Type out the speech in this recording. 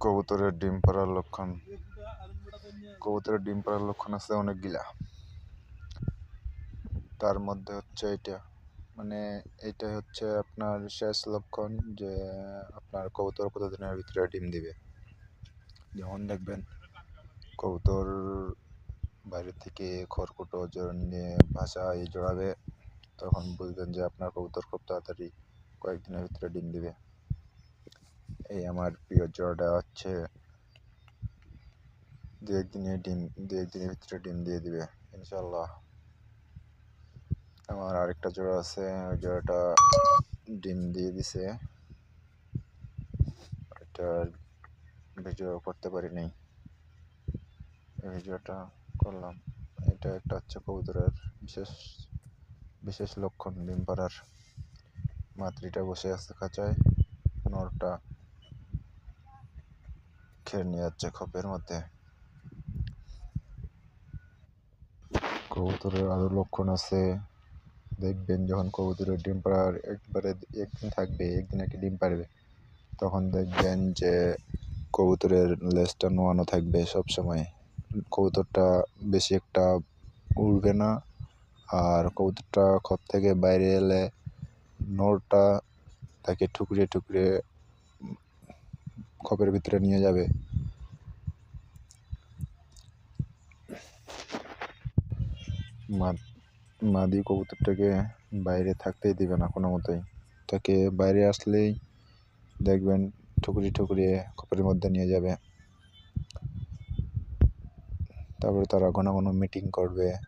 কবুতরের ডিম পাড়ার লক্ষণ। কবুতরের ডিম পাড়ার লক্ষণ আছে অনেকগুলা। তার মধ্যে হচ্ছে এইটা হচ্ছে আপনার শেষ লক্ষণ যে আপনার কবুতর কতদিনের ভিতরে ডিম দিবে। যেমন দেখবেন কবুতর বাইরে থেকে খড়কুটো নিয়ে বাসায় জড়াবে, তখন বুঝবেন যে আপনার কবুতর খুব তাড়াতাড়ি কয়েকদিনের ভিতরে ডিম দিবে। এই আমার প্রিয় জোড়াটা হচ্ছে দু একদিনের ভিতরে ডিম দিয়ে দিবে ইনশাল্লাহ। আমার আরেকটা জোড়া আছে, ওই জোড়াটা ডিম দিয়ে দিছে, এটার ভিডিও করতে পারি নাই, এই ভিডিওটা করলাম। এটা একটা হচ্ছে কবুতরের বিশেষ লক্ষণ ডিম পাড়ার। মাতৃটা বসে আছে খাঁচায়, নরটা খেয়ে নিয়ে যাচ্ছে খোপের মধ্যে। কবুতরের আরো লক্ষণ আছে, দেখবেন যখন কবুতরের ডিম পাড়ার একদিন থাকবে, একদিন একটা ডিম পারবে, তখন দেখবেন যে কবুতরের লেজটা নোয়ানো থাকবে সব সময়। কবুতরটা বেশি একটা উড়বে না, আর কবুতরটা খোপ থেকে বাইরে এলে নরটা তাকে ঠুকরে ঠুকরে খোপের ভিতরে নিয়ে যাবে। মাদি কবুতরটাকে বাইরে থাকতেই দিবে না কোনো মতেই, তাকে বাইরে আসলেই দেখবেন ঠুকরিয়ে খোপের মধ্যে নিয়ে যাবে। তারপরে তারা ঘন ঘন মিটিং করবে।